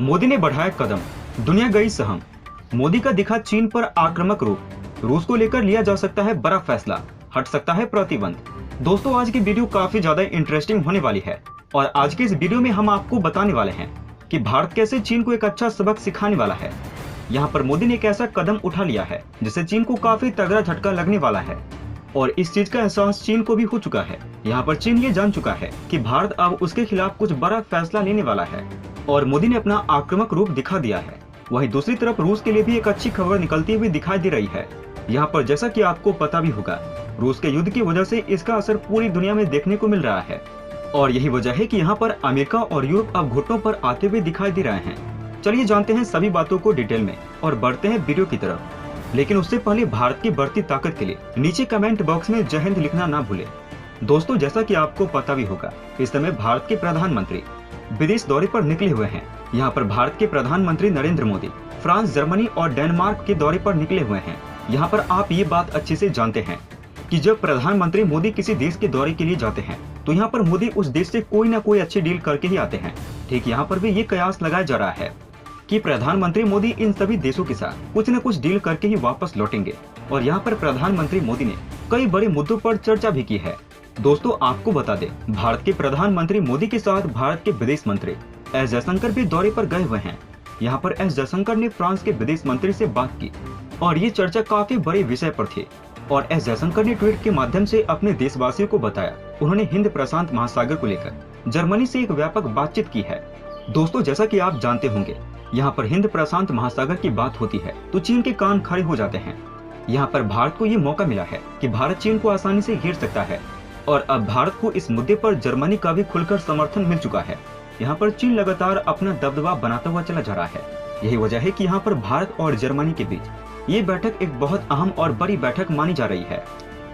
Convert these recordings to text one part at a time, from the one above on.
मोदी ने बढ़ाया कदम, दुनिया गई सहम। मोदी का दिखा चीन पर आक्रामक रूप। रूस को लेकर लिया जा सकता है बड़ा फैसला, हट सकता है प्रतिबंध। दोस्तों, आज की वीडियो काफी ज्यादा इंटरेस्टिंग होने वाली है और आज के इस वीडियो में हम आपको बताने वाले हैं कि भारत कैसे चीन को एक अच्छा सबक सिखाने वाला है। यहाँ पर मोदी ने एक ऐसा कदम उठा लिया है जिससे चीन को काफी तगड़ा झटका लगने वाला है और इस चीज का एहसास चीन को भी हो चुका है। यहाँ पर चीन ये जान चुका है कि भारत अब उसके खिलाफ कुछ बड़ा फैसला लेने वाला है और मोदी ने अपना आक्रामक रूप दिखा दिया है। वहीं दूसरी तरफ रूस के लिए भी एक अच्छी खबर निकलती हुई दिखाई दे रही है। यहाँ पर जैसा कि आपको पता भी होगा, रूस के युद्ध की वजह से इसका असर पूरी दुनिया में देखने को मिल रहा है और यही वजह है कि यहाँ पर अमेरिका और यूरोप अब घुटनों पर आते हुए दिखाई दे रहे हैं। चलिए जानते हैं सभी बातों को डिटेल में और बढ़ते हैं वीडियो की तरफ। लेकिन उससे पहले भारत की बढ़ती ताकत के लिए नीचे कमेंट बॉक्स में जय हिंद लिखना ना भूले। दोस्तों, जैसा कि आपको पता भी होगा, इस समय भारत के प्रधानमंत्री विदेश दौरे पर निकले हुए हैं। यहाँ पर भारत के प्रधानमंत्री नरेंद्र मोदी फ्रांस, जर्मनी और डेनमार्क के दौरे पर निकले हुए हैं। यहाँ पर आप ये बात अच्छे से जानते हैं कि जब प्रधानमंत्री मोदी किसी देश के दौरे के लिए जाते हैं तो यहाँ पर मोदी उस देश से कोई ना कोई अच्छी डील करके ही आते हैं। ठीक यहाँ पर भी ये कयास लगाया जा रहा है कि प्रधानमंत्री मोदी इन सभी देशों के साथ कुछ न कुछ डील करके ही वापस लौटेंगे और यहाँ पर प्रधानमंत्री मोदी ने कई बड़े मुद्दों पर चर्चा भी की है। दोस्तों, आपको बता दें, भारत के प्रधानमंत्री मोदी के साथ भारत के विदेश मंत्री एस जयशंकर भी दौरे पर गए हुए हैं। यहाँ पर एस जयशंकर ने फ्रांस के विदेश मंत्री से बात की और ये चर्चा काफी बड़े विषय पर थी और एस जयशंकर ने ट्वीट के माध्यम से अपने देशवासियों को बताया उन्होंने हिंद प्रशांत महासागर को लेकर जर्मनी से एक व्यापक बातचीत की है। दोस्तों, जैसा कि आप जानते होंगे, यहाँ पर हिंद प्रशांत महासागर की बात होती है तो चीन के कान खड़े हो जाते हैं। यहाँ पर भारत को ये मौका मिला है कि भारत चीन को आसानी से घेर सकता है और अब भारत को इस मुद्दे पर जर्मनी का भी खुलकर समर्थन मिल चुका है। यहाँ पर चीन लगातार अपना दबदबा बनाता हुआ चला जा रहा है। यही वजह है कि यहाँ पर भारत और जर्मनी के बीच ये बैठक एक बहुत अहम और बड़ी बैठक मानी जा रही है।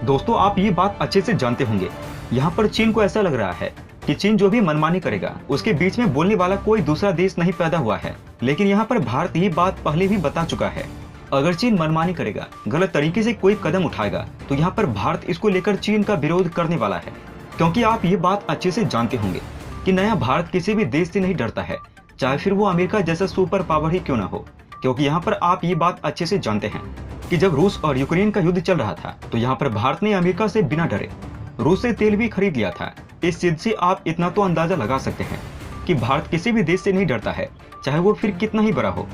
दोस्तों, आप ये बात अच्छे से जानते होंगे, यहाँ पर चीन को ऐसा लग रहा है कि चीन जो भी मनमानी करेगा उसके बीच में बोलने वाला कोई दूसरा देश नहीं पैदा हुआ है। लेकिन यहाँ पर भारत ये बात पहले भी बता चुका है, अगर चीन मनमानी करेगा, गलत तरीके से कोई कदम उठाएगा तो यहाँ पर भारत इसको लेकर चीन का विरोध करने वाला है। क्योंकि आप ये बात अच्छे से जानते होंगे कि नया भारत किसी भी देश से नहीं डरता है, चाहे फिर वो अमेरिका जैसा सुपर पावर ही क्यों ना हो। क्योंकि यहाँ पर आप ये बात अच्छे से जानते हैं कि जब रूस और यूक्रेन का युद्ध चल रहा था तो यहाँ पर भारत ने अमेरिका से बिना डरे रूस से तेल भी खरीद लिया था। इस चीज से आप इतना तो अंदाजा लगा सकते हैं कि भारत किसी भी देश से नहीं डरता है, चाहे वो फिर कितना ही बड़ा हो।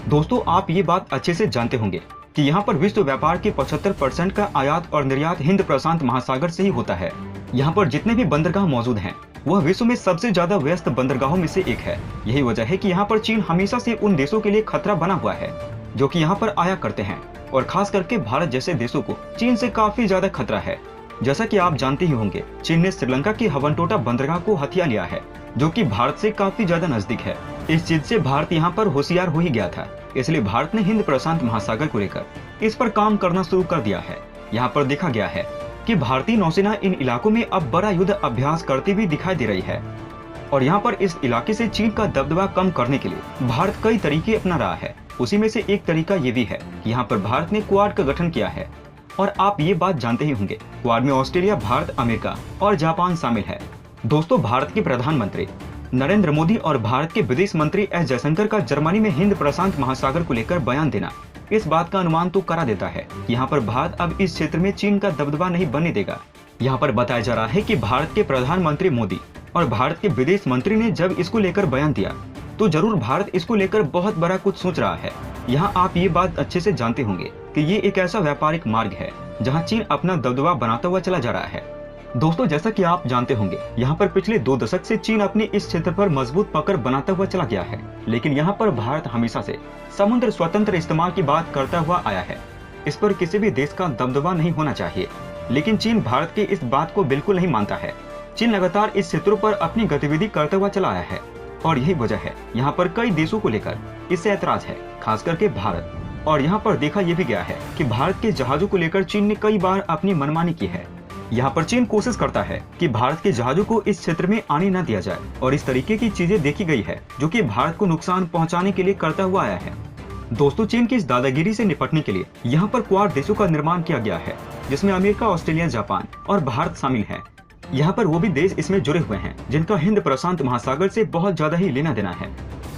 दोस्तों, आप ये बात अच्छे से जानते होंगे कि यहाँ पर विश्व व्यापार के 75% का आयात और निर्यात हिंद प्रशांत महासागर से ही होता है। यहाँ पर जितने भी बंदरगाह मौजूद हैं वह विश्व में सबसे ज्यादा व्यस्त बंदरगाहों में से एक है। यही वजह है कि यहाँ पर चीन हमेशा से उन देशों के लिए खतरा बना हुआ है जो कि यहाँ पर आया करते हैं और खास करके भारत जैसे देशों को चीन से काफी ज्यादा खतरा है। जैसा कि आप जानते ही होंगे, चीन ने श्रीलंका की हवनटोटा बंदरगाह को हथिया लिया है जो कि भारत से काफी ज्यादा नजदीक है। इस चीज से भारत यहाँ पर होशियार हो ही गया था, इसलिए भारत ने हिंद प्रशांत महासागर को लेकर इस पर काम करना शुरू कर दिया है। यहाँ पर देखा गया है कि भारतीय नौसेना इन इलाकों में अब बड़ा युद्ध अभ्यास करती हुई दिखाई दे रही है और यहाँ पर इस इलाके से चीन का दबदबा कम करने के लिए भारत कई तरीके अपना रहा है। उसी में से एक तरीका ये भी है, यहाँ पर भारत ने क्वाड का गठन किया है और आप ये बात जानते ही होंगे, क्वाड में ऑस्ट्रेलिया, भारत, अमेरिका और जापान शामिल है। दोस्तों, भारत के प्रधानमंत्री नरेंद्र मोदी और भारत के विदेश मंत्री एस जयशंकर का जर्मनी में हिंद प्रशांत महासागर को लेकर बयान देना इस बात का अनुमान तो करा देता है कि यहाँ पर भारत अब इस क्षेत्र में चीन का दबदबा नहीं बनने देगा। यहाँ पर बताया जा रहा है कि भारत के प्रधानमंत्री मोदी और भारत के विदेश मंत्री ने जब इसको लेकर बयान दिया तो जरूर भारत इसको लेकर बहुत बड़ा कुछ सोच रहा है। यहाँ आप ये बात अच्छे से जानते होंगे कि ये एक ऐसा व्यापारिक मार्ग है जहाँ चीन अपना दबदबा बनाता हुआ चला जा रहा है। दोस्तों, जैसा कि आप जानते होंगे, यहाँ पर पिछले 2 दशक से चीन अपनी इस क्षेत्र पर मजबूत पकड़ बनाता हुआ चला गया है। लेकिन यहाँ पर भारत हमेशा से समुद्र स्वतंत्र इस्तेमाल की बात करता हुआ आया है। इस पर किसी भी देश का दबदबा नहीं होना चाहिए, लेकिन चीन भारत की इस बात को बिल्कुल नहीं मानता है। चीन लगातार इस क्षेत्रों पर अपनी गतिविधि करता हुआ चला आया है और यही वजह है यहाँ पर कई देशों को लेकर इससे ऐतराज है, खास करके भारत। और यहाँ पर देखा यह भी गया है कि भारत के जहाजों को लेकर चीन ने कई बार अपनी मनमानी की है। यहाँ पर चीन कोशिश करता है कि भारत के जहाजों को इस क्षेत्र में आने न दिया जाए और इस तरीके की चीजें देखी गई है जो कि भारत को नुकसान पहुंचाने के लिए करता हुआ आया है। दोस्तों, चीन की इस दादागिरी से निपटने के लिए यहाँ पर क्वाड देशों का निर्माण किया गया है जिसमें अमेरिका, ऑस्ट्रेलिया, जापान और भारत शामिल है। यहाँ पर वो भी देश इसमें जुड़े हुए हैं जिनका हिंद प्रशांत महासागर से बहुत ज्यादा ही लेना देना है।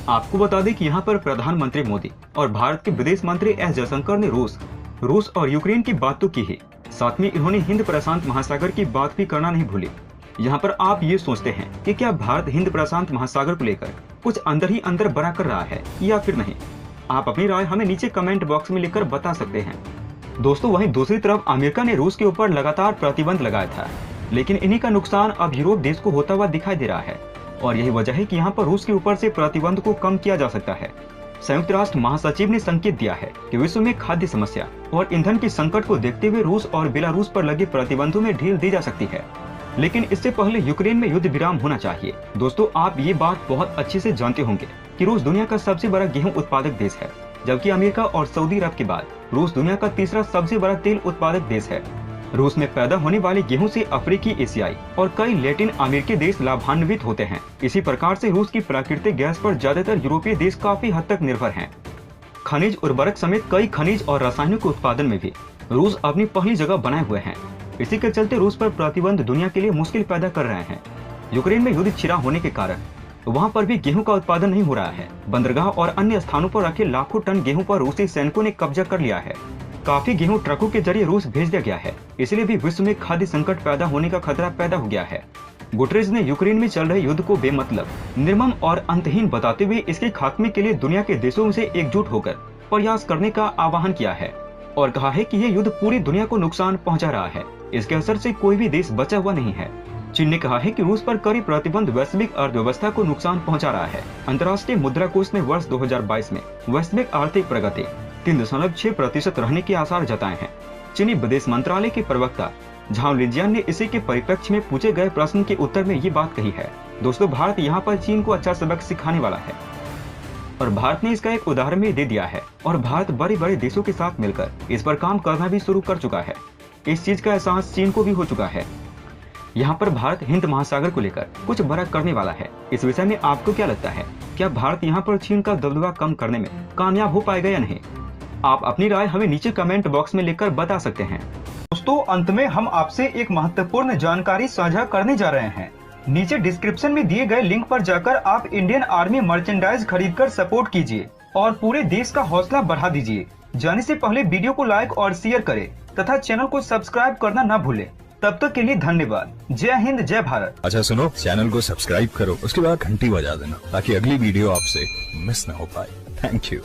आपको बता दें कि यहाँ पर प्रधानमंत्री मोदी और भारत के विदेश मंत्री एस जयशंकर ने रूस और यूक्रेन की बात तो की ही, साथ में इन्होंने हिंद प्रशांत महासागर की बात भी करना नहीं भूली। यहाँ पर आप ये सोचते हैं कि क्या भारत हिंद प्रशांत महासागर को लेकर कुछ अंदर ही अंदर बड़ा कर रहा है या फिर नहीं? आप अपनी राय हमें नीचे कमेंट बॉक्स में लिखकर बता सकते हैं। दोस्तों, वहीं दूसरी तरफ अमेरिका ने रूस के ऊपर लगातार प्रतिबंध लगाया था, लेकिन इन्हीं का नुकसान अब यूरोप देश को होता हुआ दिखाई दे रहा है और यही वजह है कि यहाँ पर रूस के ऊपर से प्रतिबंध को कम किया जा सकता है। संयुक्त राष्ट्र महासचिव ने संकेत दिया है कि विश्व में खाद्य समस्या और ईंधन की संकट को देखते हुए रूस और बेलारूस पर लगे प्रतिबंधों में ढील दी जा सकती है, लेकिन इससे पहले यूक्रेन में युद्ध विराम होना चाहिए। दोस्तों, आप ये बात बहुत अच्छे से जानते होंगे कि रूस दुनिया का सबसे बड़ा गेहूं उत्पादक देश है, जबकि अमेरिका और सऊदी अरब के बाद रूस दुनिया का तीसरा सबसे बड़ा तेल उत्पादक देश है। रूस में पैदा होने वाले गेहूं से अफ्रीकी, एशियाई और कई लैटिन अमेरिकी देश लाभान्वित होते हैं। इसी प्रकार से रूस की प्राकृतिक गैस पर ज्यादातर यूरोपीय देश काफी हद तक निर्भर हैं। खनिज उर्वरक समेत कई खनिज और रासायनिक उत्पादन में भी रूस अपनी पहली जगह बनाए हुए हैं। इसी के चलते रूस पर प्रतिबंध दुनिया के लिए मुश्किल पैदा कर रहे हैं। यूक्रेन में युद्ध छिड़ा होने के कारण वहां पर भी गेहूं का उत्पादन नहीं हो रहा है। बंदरगाह और अन्य स्थानों पर रखे लाखों टन गेहूं पर रूसी सैनिकों ने कब्जा कर लिया है। काफी गेहूं ट्रकों के जरिए रूस भेज दिया गया है, इसलिए भी विश्व में खाद्य संकट पैदा होने का खतरा पैदा हो गया है। गुटरेज ने यूक्रेन में चल रहे युद्ध को बेमतलब, निर्मम और अंतहीन बताते हुए इसके खात्मे के लिए दुनिया के देशों से एकजुट होकर प्रयास करने का आह्वान किया है और कहा है कि ये युद्ध पूरी दुनिया को नुकसान पहुंचा रहा है। इसके असर से कोई भी देश बचा हुआ नहीं है। चीन ने कहा है कि रूस पर कड़ी प्रतिबंध वैश्विक अर्थव्यवस्था को नुकसान पहुंचा रहा है। अंतर्राष्ट्रीय मुद्रा कोष ने वर्ष 2022 में वैश्विक आर्थिक प्रगति 3.6% रहने के आसार जताए हैं। चीनी विदेश मंत्रालय के प्रवक्ता झाओ लिजियान ने इसी के परिप्रेक्ष्य में पूछे गए प्रश्न के उत्तर में ये बात कही है। दोस्तों, भारत यहाँ पर चीन को अच्छा सबक सिखाने वाला है और भारत ने इसका एक उदाहरण भी दे दिया है और भारत बड़े बड़े देशों के साथ मिलकर इस पर काम करना भी शुरू कर चुका है। इस चीज का एहसास चीन को भी हो चुका है। यहाँ पर भारत हिंद महासागर को लेकर कुछ बड़ा करने वाला है। इस विषय में आपको क्या लगता है? क्या भारत यहाँ पर चीन का दबदबा कम करने में कामयाब हो पाएगा या नहीं? आप अपनी राय हमें नीचे कमेंट बॉक्स में लिखकर बता सकते हैं। दोस्तों, अंत में हम आपसे एक महत्वपूर्ण जानकारी साझा करने जा रहे हैं। नीचे डिस्क्रिप्शन में दिए गए लिंक पर जाकर आप इंडियन आर्मी मर्चेंडाइज खरीदकर सपोर्ट कीजिए और पूरे देश का हौसला बढ़ा दीजिए। जाने से पहले वीडियो को लाइक और शेयर करें तथा चैनल को सब्सक्राइब करना न भूलें। तब तक के लिए धन्यवाद। जय हिंद, जय भारत। अच्छा सुनो, चैनल को सब्सक्राइब करो, उसके बाद घंटी बजा देना ताकि अगली वीडियो आपसे मिस न हो पाए। Thank you.